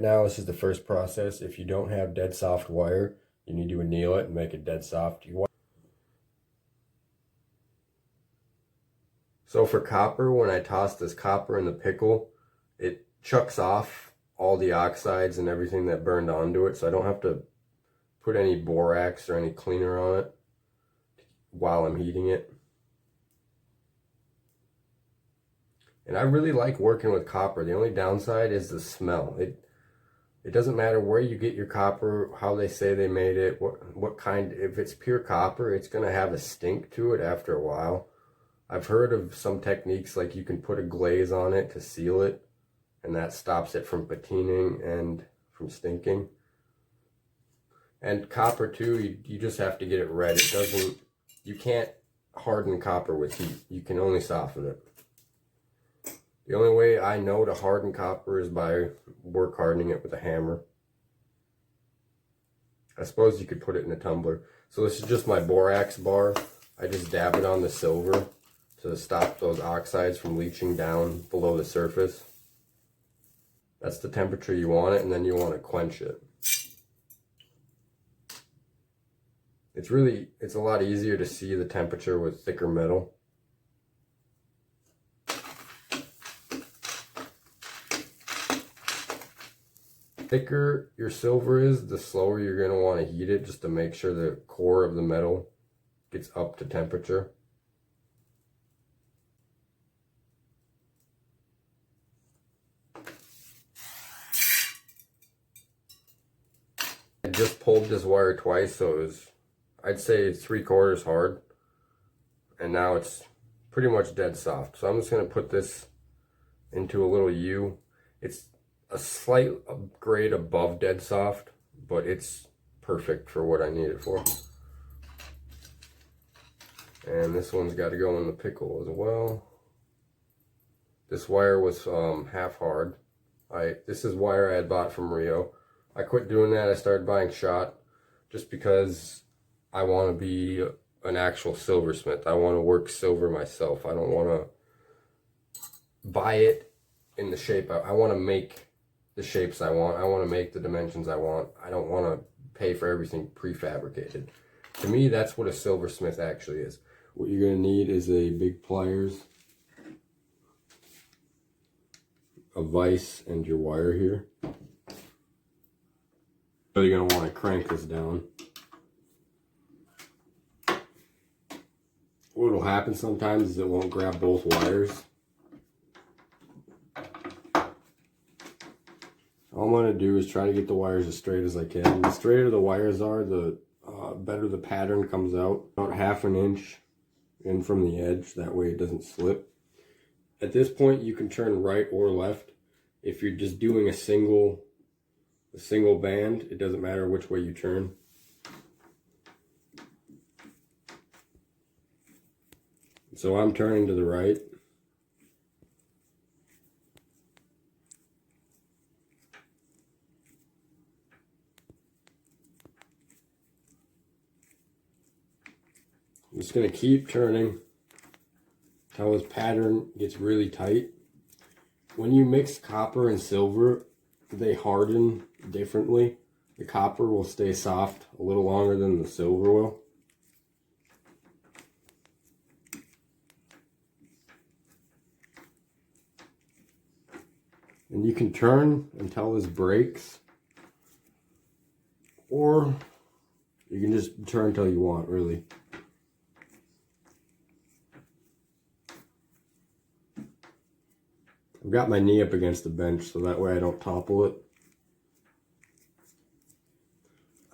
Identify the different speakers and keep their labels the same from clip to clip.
Speaker 1: now, this is the first process. If you don't have dead soft wire, you need to anneal it and make it dead soft. So for copper, when I toss this copper in the pickle, it chucks off all the oxides and everything that burned onto it, so I don't have to put any borax or any cleaner on it while I'm heating it. And I really like working with copper. The only downside is the smell. It doesn't matter where you get your copper, how they say they made it, what kind. If it's pure copper, it's going to have a stink to it after a while. I've heard of some techniques like you can put a glaze on it to seal it, and that stops it from patining and from stinking. And copper too, you just have to get it red. You can't harden copper with heat. You can only soften it. The only way I know to harden copper is by work hardening it with a hammer. I suppose you could put it in a tumbler. So this is just my borax bar. I just dab it on the silver to stop those oxides from leaching down below the surface. That's the temperature you want it, and then you want to quench it. It's a lot easier to see the temperature with thicker metal. Thicker your silver is, the slower you're going to want to heat it, just to make sure the core of the metal gets up to temperature. I just pulled this wire twice, so it was, I'd say it's 3/4 hard, and now it's pretty much dead soft. So I'm just going to put this into a little U. It's a slight grade above dead soft, but it's perfect for what I need it for. And this one's got to go in the pickle as well. This wire was half hard. This is wire I had bought from Rio. I quit doing that. I started buying shot just because I want to be an actual silversmith. I want to work silver myself. I don't want to buy it in the shape. I want to make the shapes I want. I want to make the dimensions I want. I don't want to pay for everything prefabricated. To me, that's what a silversmith actually is. What you're going to need is a big pliers, a vise, and your wire here. So you're going to want to crank this down. What will happen sometimes is it won't grab both wires. All I'm going to do is try to get the wires as straight as I can. The straighter the wires are, the better the pattern comes out. About 1/2 inch in from the edge, that way it doesn't slip. At this point you can turn right or left. If you're just doing a single band, it doesn't matter which way you turn. So I'm turning to the right. I'm just going to keep turning until this pattern gets really tight. When you mix copper and silver, they harden differently. The copper will stay soft a little longer than the silver will. And you can turn until this breaks, or you can just turn until you want, really. I've got my knee up against the bench so that way I don't topple it.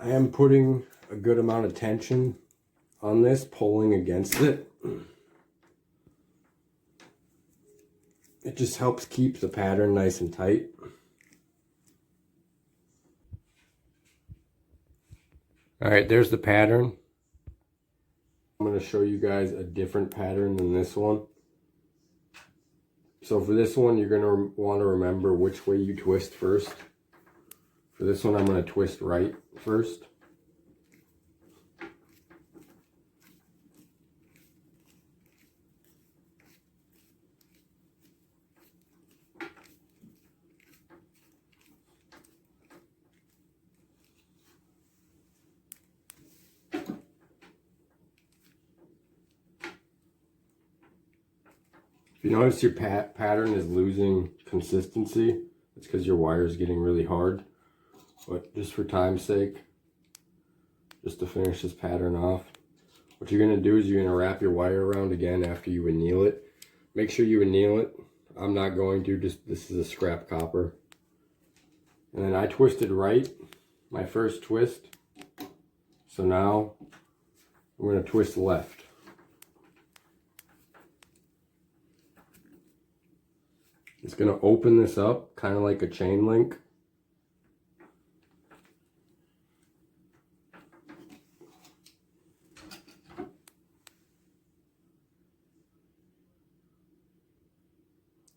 Speaker 1: I am putting a good amount of tension on this, pulling against it. It just helps keep the pattern nice and tight. Alright, there's the pattern. I'm going to show you guys a different pattern than this one. So for this one, you're going to want to remember which way you twist first. For this one, I'm going to twist right first. If you notice your pattern is losing consistency, it's because your wire is getting really hard. But just for time's sake, just to finish this pattern off, what you're going to do is you're going to wrap your wire around again after you anneal it. Make sure you anneal it. I'm not going to, just this is a scrap copper. And then I twisted right, my first twist. So now I'm going to twist left. It's going to open this up, kind of like a chain link.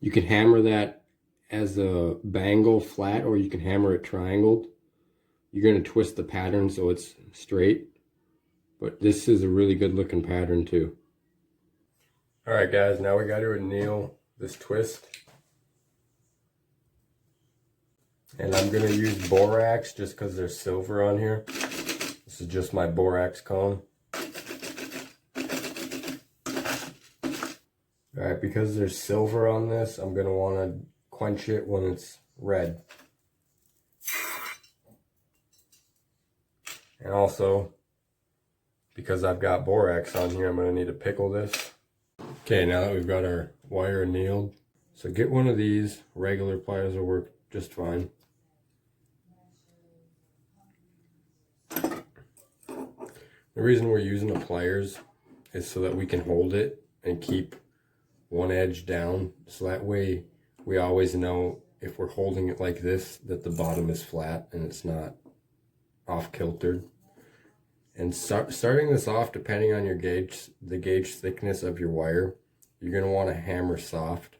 Speaker 1: You can hammer that as a bangle flat, or you can hammer it triangled. You're going to twist the pattern so it's straight. But this is a really good looking pattern too. Alright guys, now we got to anneal this twist. And I'm going to use borax just because there's silver on here. This is just my borax cone. Alright, because there's silver on this, I'm going to want to quench it when it's red. And also, because I've got borax on here, I'm going to need to pickle this. Okay, now that we've got our wire annealed, so get one of these. Regular pliers will work just fine. The reason we're using the pliers is so that we can hold it and keep one edge down, so that way we always know if we're holding it like this that the bottom is flat and it's not off kiltered. And starting this off, depending on your gauge, the gauge thickness of your wire, you're going to want to hammer soft.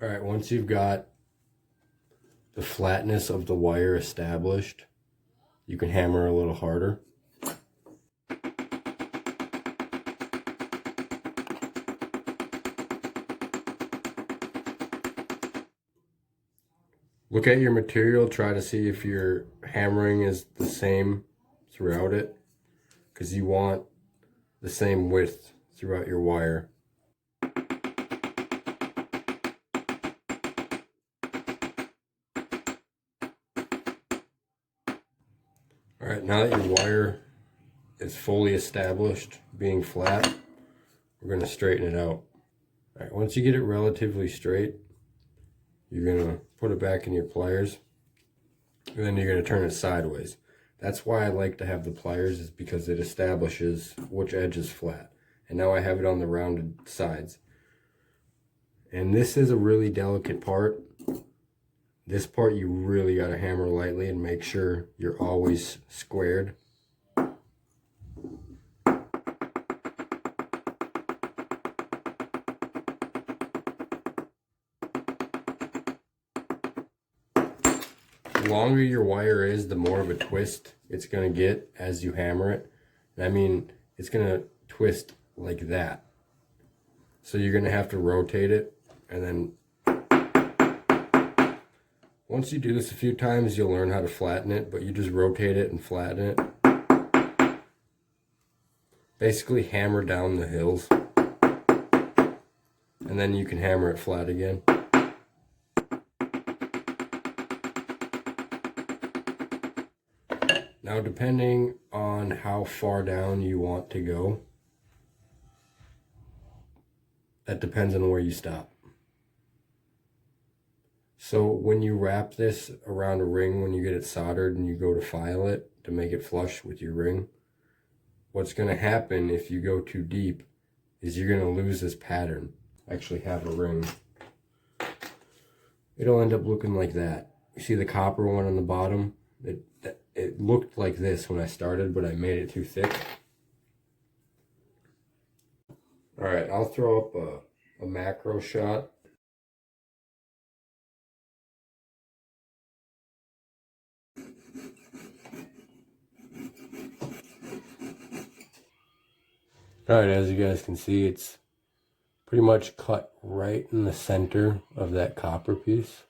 Speaker 1: Alright, once you've got the flatness of the wire established, you can hammer a little harder. Look at your material, try to see if your hammering is the same throughout it, because you want the same width throughout your wire. Alright, now that your wire is fully established, being flat, we're going to straighten it out. Alright, once you get it relatively straight, you're going to put it back in your pliers, and then you're going to turn it sideways. That's why I like to have the pliers, is because it establishes which edge is flat. And now I have it on the rounded sides. And this is a really delicate part. This part you really got to hammer lightly and make sure you're always squared. The longer your wire is, the more of a twist it's going to get as you hammer it. And I mean, it's going to twist like that. So you're going to have to rotate it, and then once you do this a few times, you'll learn how to flatten it, but you just rotate it and flatten it. Basically hammer down the hills, and then you can hammer it flat again. Now, depending on how far down you want to go, that depends on where you stop. So when you wrap this around a ring, when you get it soldered and you go to file it to make it flush with your ring, what's going to happen if you go too deep is you're going to lose this pattern. I actually have a ring. It'll end up looking like that. You see the copper one on the bottom? It looked like this when I started, but I made it too thick. Alright, I'll throw up a macro shot. Alright, as you guys can see, it's pretty much cut right in the center of that copper piece.